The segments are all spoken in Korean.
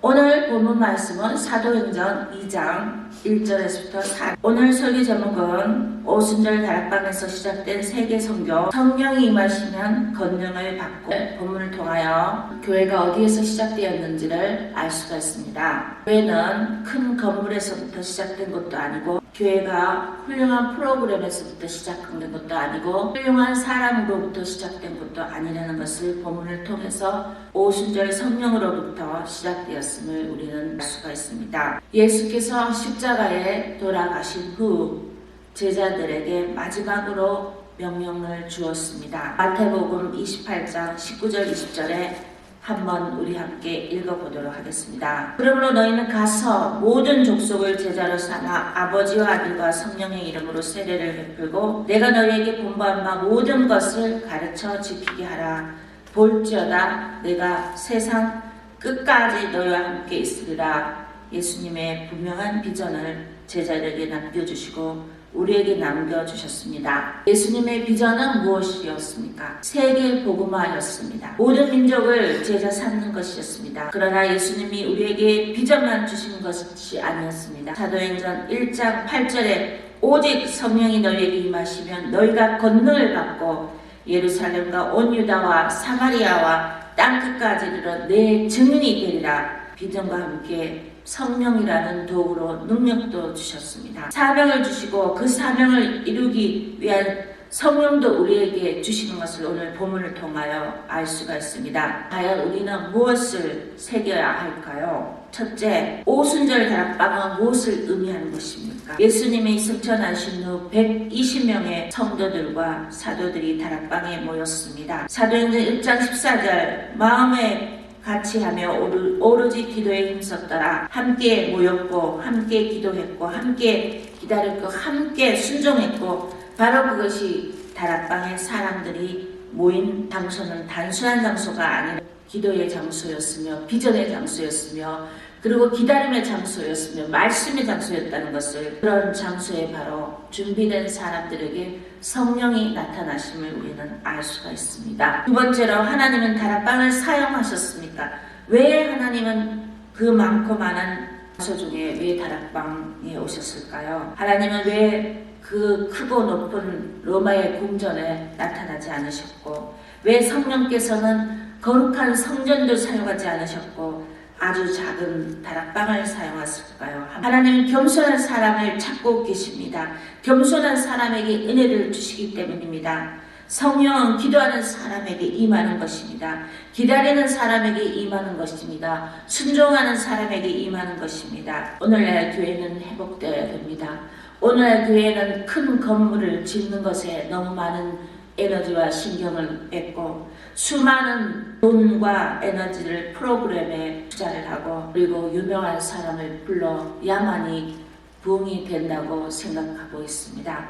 오늘 본문 말씀은 사도행전 2장 1절에서부터 4절. 오늘 설교 제목은 오순절 다락방에서 시작된 세계 선교, 성령이 임하시면 권능을 받고, 본문을 통하여 교회가 어디에서 시작되었는지를 알 수가 있습니다. 교회는 큰 건물에서부터 시작된 것도 아니고, 교회가 훌륭한 프로그램에서부터 시작된 것도 아니고, 훌륭한 사람으로부터 시작된 것도 아니라는 것을 본문을 통해서 오순절 성령으로부터 시작되었음을 우리는 알 수가 있습니다. 예수께서 십자가에 돌아가신 후 제자들에게 마지막으로 명령을 주었습니다. 마태복음 28장 19절 20절에 한번 우리 함께 읽어보도록 하겠습니다. 그러므로 너희는 가서 모든 족속을 제자로 삼아 아버지와 아들과 성령의 이름으로 세례를 베풀고 내가 너희에게 분부한 바 모든 것을 가르쳐 지키게 하라. 볼지어다 내가 세상 끝까지 너희와 함께 있으리라. 예수님의 분명한 비전을 제자들에게 남겨주시고 우리에게 남겨주셨습니다. 예수님의 비전은 무엇이었습니까? 세계 복음화였습니다. 모든 민족을 제자 삼는 것이었습니다. 그러나 예수님이 우리에게 비전만 주신 것이 아니었습니다. 사도행전 1장 8절에 오직 성령이 너희에게 임하시면 너희가 권능을 받고 예루살렘과 온 유다와 사마리아와 땅끝까지 이르러 내 증인이 되리라. 비전과 함께 성령이라는 도구로 능력도 주셨습니다. 사명을 주시고 그 사명을 이루기 위한 성령도 우리에게 주시는 것을 오늘 본문을 통하여 알 수가 있습니다. 과연 우리는 무엇을 새겨야 할까요? 첫째, 오순절 다락방은 무엇을 의미하는 것입니까? 예수님이 승천하신 후 120명의 성도들과 사도들이 다락방에 모였습니다. 사도행전 1장 14절 마음에 같이 하며 오로지 기도에 힘썼더라. 함께 모였고 함께 기도했고 함께 기다렸고 함께 순종했고 바로 그것이 다락방에 사람들이 모인 장소는 단순한 장소가 아닌 기도의 장소였으며 비전의 장소였으며 그리고 기다림의 장소였으며 말씀의 장소였다는 것을, 그런 장소에 바로 준비된 사람들에게 성령이 나타나심을 우리는 알 수가 있습니다. 두 번째로, 하나님은 다락방을 사용하셨습니까? 왜 하나님은 그 많고 많은 장소 중에 왜 다락방에 오셨을까요? 하나님은 왜 그 크고 높은 로마의 궁전에 나타나지 않으셨고, 왜 성령께서는 거룩한 성전도 사용하지 않으셨고 아주 작은 다락방을 사용하실까요? 하나님은 겸손한 사람을 찾고 계십니다. 겸손한 사람에게 은혜를 주시기 때문입니다. 성령은 기도하는 사람에게 임하는 것입니다. 기다리는 사람에게 임하는 것입니다. 순종하는 사람에게 임하는 것입니다. 오늘날 교회는 회복되어야 됩니다. 오늘날 교회는 큰 건물을 짓는 것에 너무 많은 에너지와 신경을 뺏고 수많은 돈과 에너지를 프로그램에 투자를 하고 그리고 유명한 사람을 불러야만이 부흥이 된다고 생각하고 있습니다.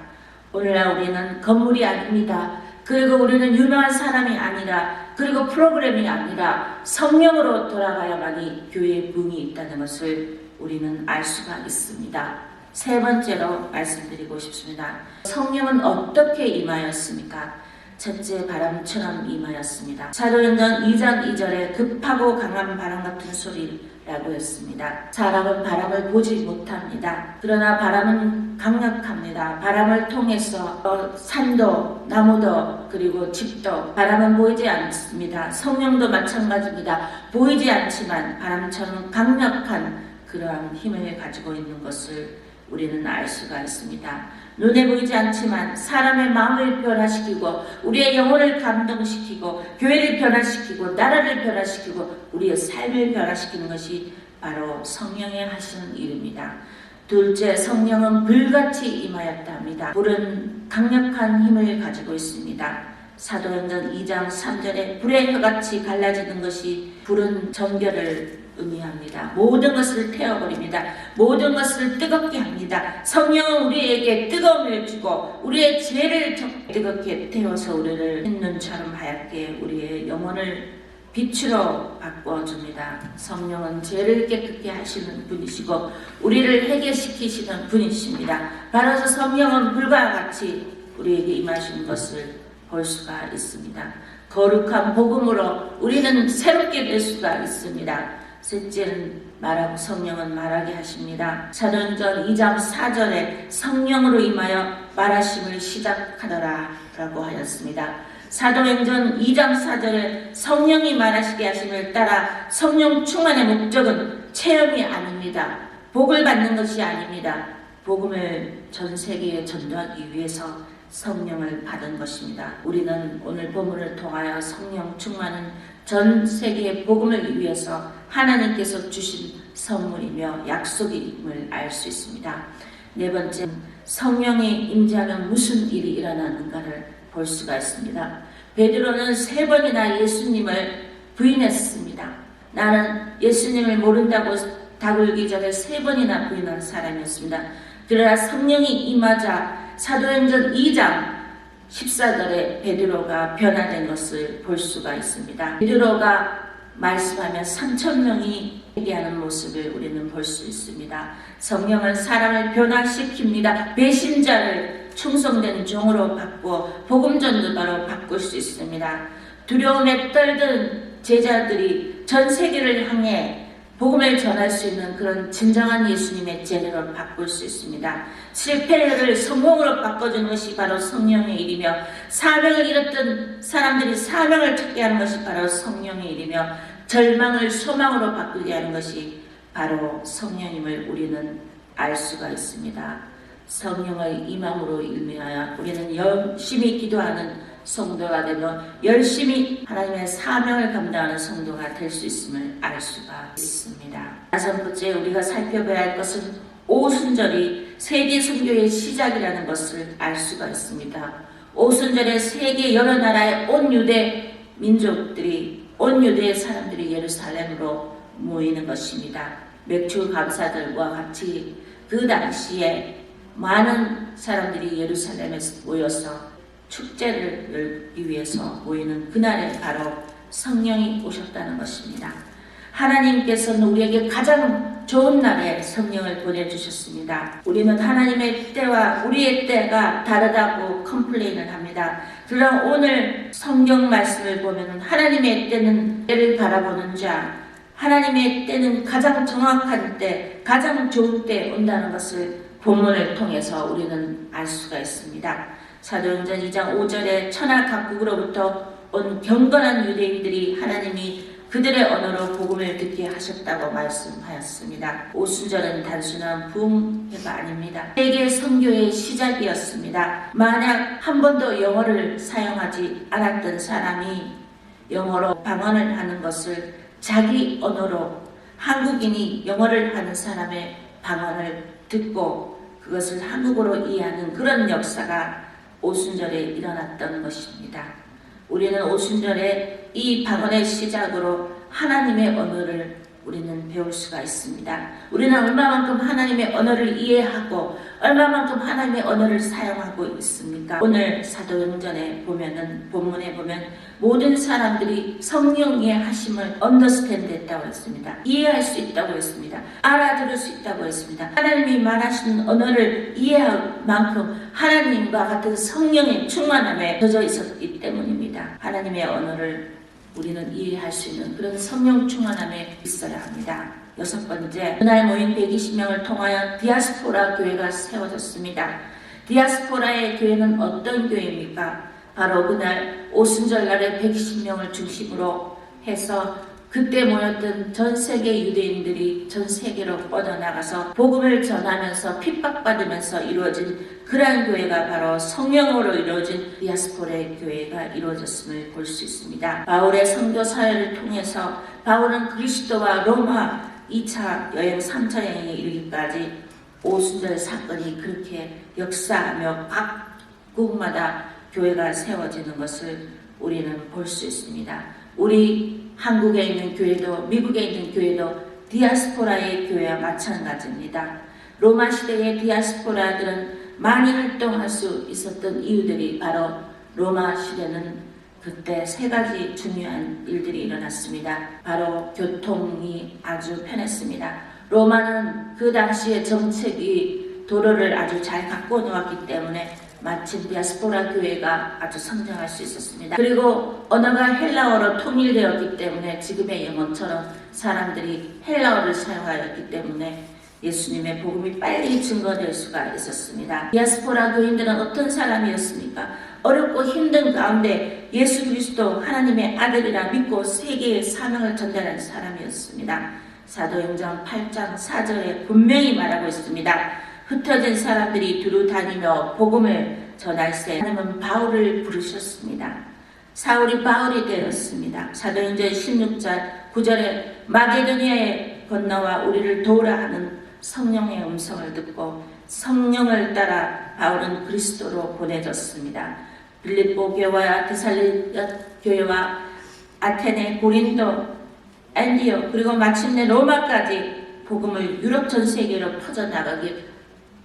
오늘날 우리는 건물이 아닙니다. 그리고 우리는 유명한 사람이 아니라 그리고 프로그램이 아니라 성령으로 돌아가야만이 교회의 부흥이 있다는 것을 우리는 알 수가 있습니다. 세 번째로 말씀드리고 싶습니다. 성령은 어떻게 임하였습니까? 첫째, 바람처럼 임하였습니다. 사도행전 2장 2절에 급하고 강한 바람 같은 소리라고 했습니다. 사람은 바람을 보지 못합니다. 그러나 바람은 강력합니다. 바람을 통해서 산도, 나무도, 그리고 집도 바람은 보이지 않습니다. 성령도 마찬가지입니다. 보이지 않지만 바람처럼 강력한 그러한 힘을 가지고 있는 것을 우리는 알 수가 있습니다. 눈에 보이지 않지만 사람의 마음을 변화시키고 우리의 영혼을 감동시키고 교회를 변화시키고 나라를 변화시키고 우리의 삶을 변화시키는 것이 바로 성령의 하시는 일입니다. 둘째, 성령은 불같이 임하였다 합니다. 불은 강력한 힘을 가지고 있습니다. 사도행전 2장 3절에 불의 혀같이 갈라지는 것이, 불은 정결을 의미합니다. 모든 것을 태워버립니다. 모든 것을 뜨겁게 합니다. 성령은 우리에게 뜨거움을 주고 우리의 죄를 뜨겁게 태워서 우리를 흰눈처럼 하얗게 우리의 영혼을 빛으로 바꿔줍니다. 성령은 죄를 깨끗게 하시는 분이시고 우리를 회개시키시는 분이십니다. 바로 성령은 불과 같이 우리에게 임하시는 것을 볼 수가 있습니다. 거룩한 복음으로 우리는 새롭게 될 수가 있습니다. 셋째는 말하고 성령은 말하게 하십니다. 사도행전 2장 4절에 성령으로 임하여 말하심을 시작하더라 라고 하였습니다. 사도행전 2장 4절에 성령이 말하시게 하심을 따라 성령 충만의 목적은 체험이 아닙니다. 복을 받는 것이 아닙니다. 복음을 전 세계에 전도하기 위해서 성령을 받은 것입니다. 우리는 오늘 본문을 통하여 성령 충만은 전 세계의 복음을 위해서 하나님께서 주신 선물이며 약속임을 알 수 있습니다. 네 번째, 성령이 임재하면 무슨 일이 일어나는가를 볼 수가 있습니다. 베드로는 3번이나 예수님을 부인했습니다. 나는 예수님을 모른다고 다굴기 전에 3번이나 부인한 사람이었습니다. 그러나 성령이 임하자 사도행전 2장 14절에 베드로가 변화된 것을 볼 수가 있습니다. 베드로가 말씀하면 3,000명이 회개하는 모습을 우리는 볼 수 있습니다. 성령은 사람을 변화시킵니다. 배신자를 충성된 종으로 바꾸어 복음 전도자로 바꿀 수 있습니다. 두려움에 떨던 제자들이 전 세계를 향해 복음을 전할 수 있는 그런 진정한 예수님의 제자로 바꿀 수 있습니다. 실패를 성공으로 바꿔주는 것이 바로 성령의 일이며, 사명을 잃었던 사람들이 사명을 찾게 하는 것이 바로 성령의 일이며, 절망을 소망으로 바꾸게 하는 것이 바로 성령임을 우리는 알 수가 있습니다. 성령의 임함으로 인하여 우리는 열심히 기도하는 성도가 되며 열심히 하나님의 사명을 감당하는 성도가 될 수 있음을 알 수가 있습니다. 다섯 번째, 우리가 살펴봐야 할 것은 오순절이 세계 선교의 시작이라는 것을 알 수가 있습니다. 오순절에 세계 여러 나라의 온 유대 민족들이, 온 유대의 사람들이 예루살렘으로 모이는 것입니다. 맥주 감사들과 같이 그 당시에 많은 사람들이 예루살렘에 모여서 축제를 열기 위해서 모이는 그날에 바로 성령이 오셨다는 것입니다. 하나님께서는 우리에게 가장 좋은 날에 성령을 보내주셨습니다. 우리는 하나님의 때와 우리의 때가 다르다고 컴플레인을 합니다. 그러나 오늘 성경 말씀을 보면 하나님의 때는 때를 바라보는 자, 하나님의 때는 가장 정확한 때, 가장 좋은 때 온다는 것을 본문을 통해서 우리는 알 수가 있습니다. 사도행전 2장 5절에 천하 각국으로부터 온 경건한 유대인들이 하나님이 그들의 언어로 복음을 듣게 하셨다고 말씀하였습니다. 오순절은 단순한 부흥회가 아닙니다. 세계 선교의 시작이었습니다. 만약 한 번도 영어를 사용하지 않았던 사람이 영어로 방언을 하는 것을 자기 언어로, 한국인이 영어를 하는 사람의 방언을 듣고 그것을 한국어로 이해하는 그런 역사가 오순절에 일어났던 것입니다. 우리는 오순절에 이 방언의 시작으로 하나님의 언어를 우리는 배울 수가 있습니다. 우리는 얼마만큼 하나님의 언어를 이해하고 얼마만큼 하나님의 언어를 사용하고 있습니까? 오늘 사도행전에 보면은, 본문에 보면 모든 사람들이 성령의 하심을 언더스탠드 했다고 했습니다. 이해할 수 있다고 했습니다. 알아들을 수 있다고 했습니다. 하나님이 말하시는 언어를 이해할 만큼 하나님과 같은 성령의 충만함에 젖어 있었기 때문입니다. 하나님의 언어를 우리는 이해할 수 있는 그런 성령 충만함에 있어야 합니다. 여섯 번째, 그날 모인 120명을 통하여 디아스포라 교회가 세워졌습니다. 디아스포라의 교회는 어떤 교회입니까? 바로 그날 오순절날에 120명을 중심으로 해서 그때 모였던 전 세계 유대인들이 전 세계로 뻗어나가서 복음을 전하면서 핍박받으면서 이루어진 그러한 교회가 바로 성령으로 이루어진 디아스포라의 교회가 이루어졌음을 볼 수 있습니다. 바울의 선교 사역을 통해서 바울은 그리스도와 로마 2차 여행 3차 여행에 이르기까지 오순절 사건이 그렇게 역사하며 각국마다 교회가 세워지는 것을 우리는 볼 수 있습니다. 우리 한국에 있는 교회도 미국에 있는 교회도 디아스포라의 교회와 마찬가지입니다. 로마 시대의 디아스포라들은 많이 활동할 수 있었던 이유들이 바로 로마 시대는 그때 세 가지 중요한 일들이 일어났습니다. 바로 교통이 아주 편했습니다. 로마는 그 당시의 정책이 도로를 아주 잘 갖고 놓았기 때문에 마침 디아스포라 교회가 아주 성장할 수 있었습니다. 그리고 언어가 헬라어로 통일되었기 때문에 지금의 영어처럼 사람들이 헬라어를 사용하였기 때문에 예수님의 복음이 빨리 증거될 수가 있었습니다. 디아스포라 교인들은 어떤 사람이었습니까? 어렵고 힘든 가운데 예수 그리스도 하나님의 아들이라 믿고 세계의 사명을 전달하는 사람이었습니다. 사도행전 8장 4절에 분명히 말하고 있습니다. 흩어진 사람들이 두루 다니며 복음을 전할세 하나님은 바울을 부르셨습니다. 사울이 바울이 되었습니다. 사도행전 16장 9절에 마게도니아에 건너와 우리를 도우라 하는 성령의 음성을 듣고 성령을 따라 바울은 그리스도로 보내졌습니다. 빌립보 교회와 데살로니가 교회와 아테네, 고린도, 안디옥 그리고 마침내 로마까지 복음을 유럽 전 세계로 퍼져나가기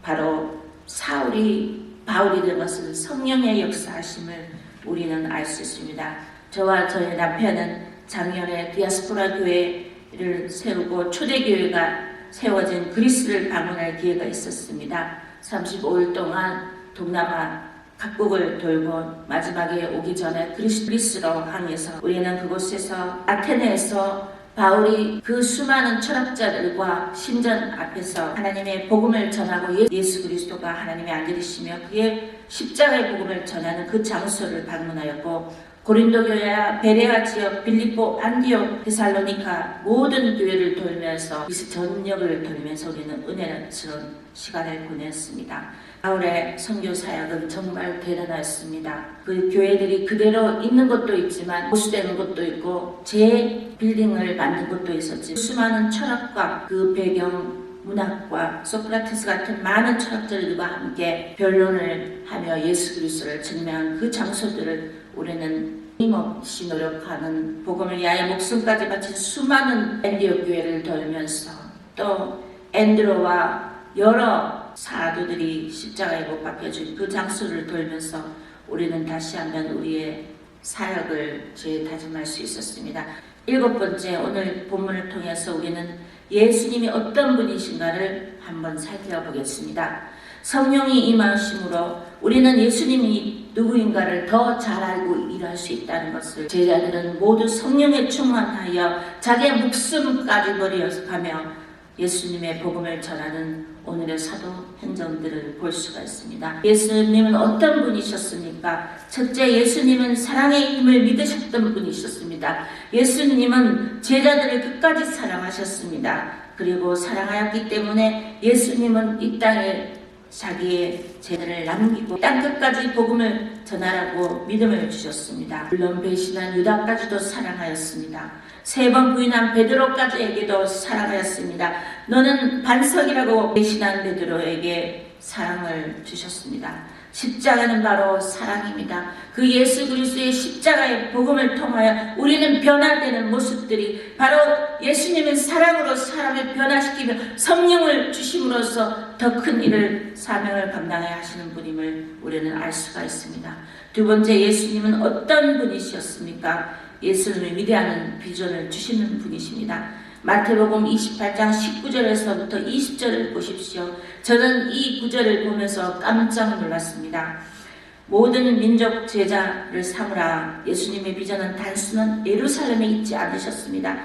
바로 사울이 바울이 된 것은 성령의 역사하심을 우리는 알 수 있습니다. 저와 저의 남편은 작년에 디아스포라 교회를 세우고 초대교회가 세워진 그리스를 방문할 기회가 있었습니다. 35일 동안 동남아 각국을 돌고 마지막에 오기 전에 그리스로 항해서 우리는 그곳에서 아테네에서 바울이 그 수많은 철학자들과 신전 앞에서 하나님의 복음을 전하고 예수 그리스도가 하나님의 아들이시며 그의 십자가의 복음을 전하는 그 장소를 방문하였고 고린도 교회와 베레아 지역, 빌립보, 안디옥, 데살로니카 모든 교회를 돌면서 그리스 전역을 돌면서 우리는 은혜스러운 시간을 보냈습니다. 바울의 선교 사역은 정말 대단했습니다. 그 교회들이 그대로 있는 것도 있지만 보수되는 것도 있고 재빌딩을 만든 것도 있었지. 수많은 철학과 그 배경 문학과 소크라테스 같은 많은 철학자들과 함께 변론을 하며 예수 그리스도를 증명한 그 장소들을 우리는 힘없이 노력하는 복음을 위하여 목숨까지 바친 수많은 안디옥 교회를 돌면서 또 앤드로와 여러 사도들이 십자가에 못 박혀진 그 장소를 돌면서 우리는 다시 한번 우리의 사역을 재다짐할 수 있었습니다. 7번째, 오늘 본문을 통해서 우리는 예수님이 어떤 분이신가를 한번 살펴보겠습니다. 성령이 임하심으로 우리는 예수님이 누구인가를 더 잘 알고 일할 수 있다는 것을 제자들은 모두 성령에 충만하여 자기의 목숨까지 버려가며 예수님의 복음을 전하는 오늘의 사도행전들을 볼 수가 있습니다. 예수님은 어떤 분이셨습니까? 첫째, 예수님은 사랑의 힘을 믿으셨던 분이셨습니다. 예수님은 제자들을 끝까지 사랑하셨습니다. 그리고 사랑하였기 때문에 예수님은 이 땅에 자기의 제자를 남기고 땅 끝까지 복음을 전하라고 믿음을 주셨습니다. 물론 배신한 유다까지도 사랑하였습니다. 3번 부인한 베드로까지에게도 사랑하였습니다. 너는 반석이라고 배신한 베드로에게 사랑을 주셨습니다. 십자가는 바로 사랑입니다. 그 예수 그리스도의 십자가의 복음을 통하여 우리는 변화되는 모습들이 바로 예수님은 사랑으로 사람을 변화시키며 성령을 주심으로써 더 큰 일을 사명을 감당해야 하시는 분임을 우리는 알 수가 있습니다. 두 번째, 예수님은 어떤 분이셨습니까? 예수님의 위대한 비전을 주시는 분이십니다. 마태복음 28장 19절에서부터 20절을 보십시오. 저는 이 구절을 보면서 깜짝 놀랐습니다. 모든 민족 제자를 삼으라. 예수님의 비전은 단순한 예루살렘에 있지 않으셨습니다.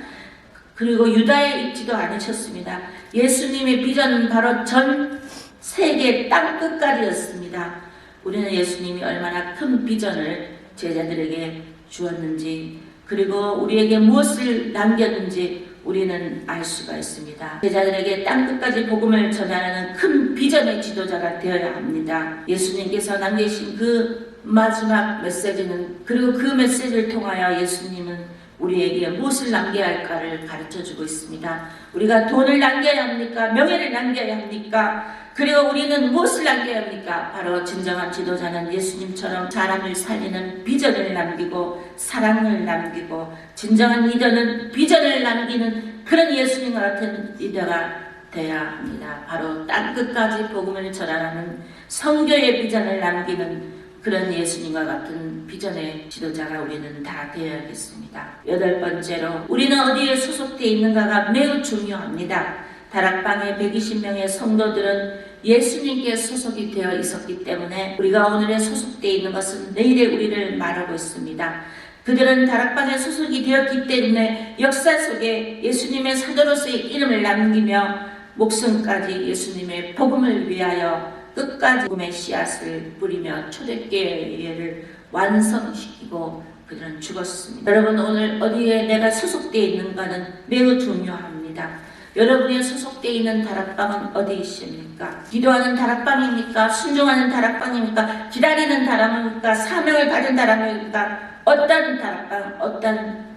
그리고 유다에 있지도 않으셨습니다. 예수님의 비전은 바로 전 세계 땅 끝까지였습니다. 우리는 예수님이 얼마나 큰 비전을 제자들에게 주었는지 그리고 우리에게 무엇을 남겼는지 우리는 알 수가 있습니다. 제자들에게 땅끝까지 복음을 전하는 큰 비전의 지도자가 되어야 합니다. 예수님께서 남기신 그 마지막 메시지는 그리고 그 메시지를 통하여 예수님은 우리에게 무엇을 남겨야 할까를 가르쳐주고 있습니다. 우리가 돈을 남겨야 합니까? 명예를 남겨야 합니까? 그리고 우리는 무엇을 남겨야 합니까? 바로 진정한 지도자는 예수님처럼 사람을 살리는 비전을 남기고 사랑을 남기고 진정한 리더는 비전을 남기는 그런 예수님과 같은 리더가 되어야 합니다. 바로 땅끝까지 복음을 전하는 성교의 비전을 남기는 그런 예수님과 같은 비전의 지도자가 우리는 다 되어야겠습니다. 8번째로 우리는 어디에 소속되어 있는가가 매우 중요합니다. 다락방의 120명의 성도들은 예수님께 소속이 되어 있었기 때문에 우리가 오늘에 소속되어 있는 것은 내일의 우리를 말하고 있습니다. 그들은 다락방에 소속이 되었기 때문에 역사 속에 예수님의 사도로서의 이름을 남기며 목숨까지 예수님의 복음을 위하여 끝까지 복음의 씨앗을 뿌리며 초대교회를 완성시키고 그들은 죽었습니다. 여러분, 오늘 어디에 내가 소속되어 있는가는 매우 중요합니다. 여러분의 소속되어 있는 다락방은 어디 있습니까? 기도하는 다락방입니까? 순종하는 다락방입니까? 기다리는 다락방입니까? 사명을 받은 다락방입니까? 어떤 다락방, 어떤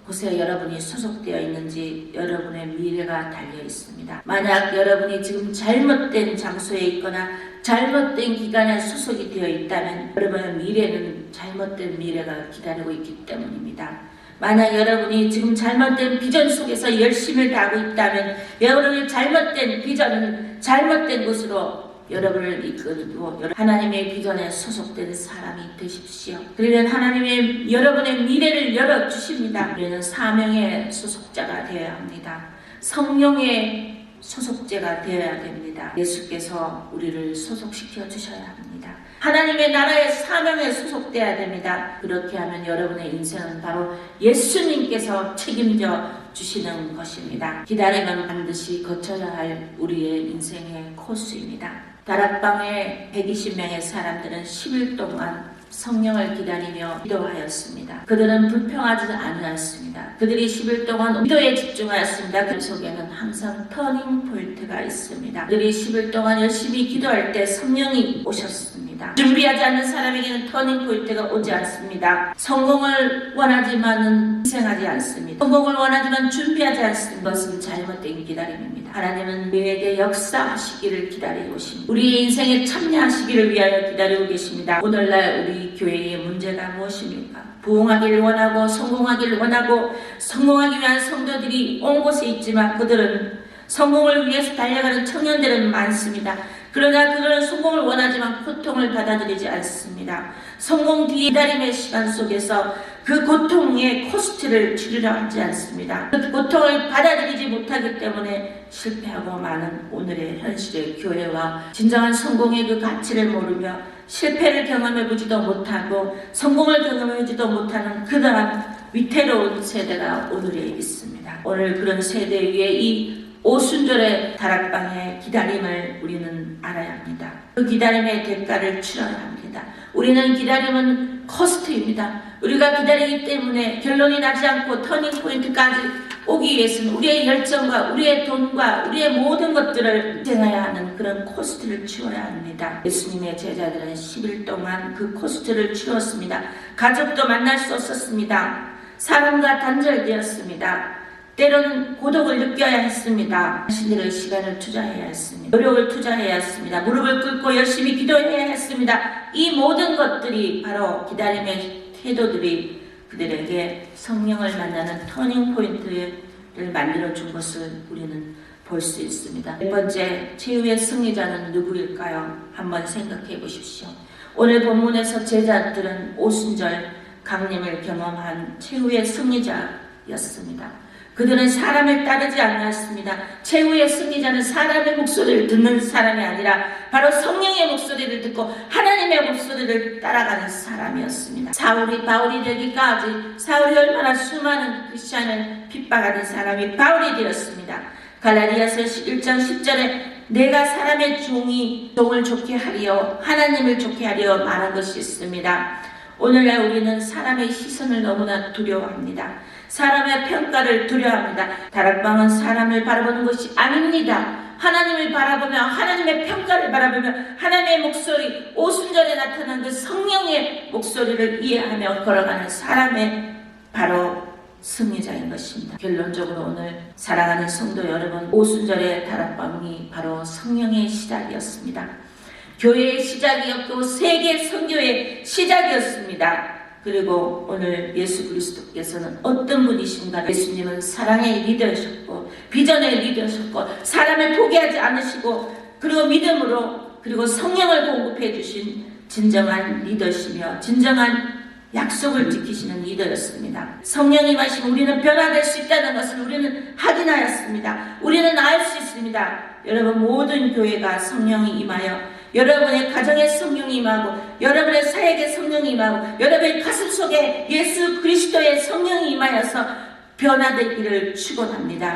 곳에 여러분이 소속되어 있는지 여러분의 미래가 달려 있습니다. 만약 여러분이 지금 잘못된 장소에 있거나 잘못된 기관에 소속이 되어 있다면 여러분의 미래는 잘못된 미래가 기다리고 있기 때문입니다. 만약 여러분이 지금 잘못된 비전 속에서 열심을 다하고 있다면 여러분의 잘못된 비전은 잘못된 곳으로 여러분을 이끌고 하나님의 비전에 소속된 사람이 되십시오. 그러면 하나님의 여러분의 미래를 열어주십니다. 우리는 사명의 소속자가 되어야 합니다. 성령의 소속자가 되어야 됩니다. 예수께서 우리를 소속시켜 주셔야 합니다. 하나님의 나라의 사명에 소속되어야 됩니다. 그렇게 하면 여러분의 인생은 바로 예수님께서 책임져 주시는 것입니다. 기다림은 반드시 거쳐야 할 우리의 인생의 코스입니다. 다락방의 120명의 사람들은 10일 동안 성령을 기다리며 기도하였습니다. 그들은 불평하지 않았습니다. 그들이 10일 동안 기도에 집중하였습니다. 그 속에는 항상 터닝 포인트가 있습니다. 그들이 10일 동안 열심히 기도할 때 성령이 오셨습니다. 준비하지 않는 사람에게는 터닝 포인트가 오지 않습니다. 성공을 원하지만은 희생하지 않습니다. 성공을 원하지만 준비하지 않습니다. 그것은 잘못된 기다림입니다. 하나님은 우리에게 역사하시기를 기다리고 계십니다. 우리의 인생에 참여하시기를 위하여 기다리고 계십니다. 오늘날 우리 교회의 문제가 무엇입니까? 부흥하기를 원하고 성공하기를 원하고 성공하기 위한 성도들이 온 곳에 있지만 그들은 성공을 위해서 달려가는 청년들은 많습니다. 그러나 그들은 성공을 원하지만 고통을 받아들이지 않습니다. 성공 뒤에 기다림의 시간 속에서 그 고통의 코스트를 치르려 하지 않습니다. 그 고통을 받아들이지 못하기 때문에 실패하고 많은 오늘의 현실의 교회와 진정한 성공의 그 가치를 모르며 실패를 경험해보지도 못하고 성공을 경험해보지도 못하는 그러한 위태로운 세대가 오늘에 있습니다. 오늘 그런 세대 위에 이 오순절의 다락방의 기다림을 우리는 알아야 합니다. 그 기다림의 대가를 치러야 합니다. 우리는 기다림은 코스트입니다. 우리가 기다리기 때문에 결론이 나지 않고 터닝 포인트까지 오기 위해서는 우리의 열정과 우리의 돈과 우리의 모든 것들을 희생해야 하는 그런 코스트를 치러야 합니다. 예수님의 제자들은 10일 동안 그 코스트를 치렀습니다. 가족도 만날 수 없었습니다. 사람과 단절되었습니다. 때로는 고독을 느껴야 했습니다. 자신들의 시간을 투자해야 했습니다. 노력을 투자해야 했습니다. 무릎을 꿇고 열심히 기도해야 했습니다. 이 모든 것들이 바로 기다림의 태도들이 그들에게 성령을 만나는 터닝 포인트를 만들어준 것을 우리는 볼 수 있습니다. 첫 번째, 최후의 승리자는 누구일까요? 한번 생각해 보십시오. 오늘 본문에서 제자들은 오순절 강림을 경험한 최후의 승리자였습니다. 그들은 사람을 따르지 않았습니다. 최후의 승리자는 사람의 목소리를 듣는 사람이 아니라 바로 성령의 목소리를 듣고 하나님의 목소리를 따라가는 사람이었습니다. 바울이 되기까지 사울이 얼마나 수많은 크리스찬을 핍박하는 사람이 바울이 되었습니다. 갈라디아서 1장 10절에 내가 사람의 종을 좋게 하리요 하나님을 좋게 하리요 말한 것이 있습니다. 오늘날 우리는 사람의 시선을 너무나 두려워합니다. 사람의 평가를 두려워합니다. 다락방은 사람을 바라보는 것이 아닙니다. 하나님을 바라보며 하나님의 평가를 바라보며 하나님의 목소리, 오순절에 나타난 그 성령의 목소리를 이해하며 걸어가는 사람의 바로 승리자인 것입니다. 결론적으로 오늘 사랑하는 성도 여러분, 오순절의 다락방이 바로 성령의 시작이었습니다. 교회의 시작이었고 세계 선교의 시작이었습니다. 그리고 오늘 예수 그리스도께서는 어떤 분이신가? 예수님은 사랑의 리더셨고 비전의 리더셨고 사람을 포기하지 않으시고 그리고 믿음으로 그리고 성령을 공급해 주신 진정한 리더시며 진정한 약속을 지키시는 리더였습니다. 성령이 마시면 우리는 변화될 수 있다는 것을 우리는 확인하였습니다. 우리는 알 수 있습니다. 축원합니다. 여러분 모든 교회가 성령이 임하여 여러분의 가정에 성령이 임하고 여러분의 사역에 성령이 임하고 여러분의 가슴 속에 예수 그리스도의 성령이 임하여서 변화되기를 축원합니다.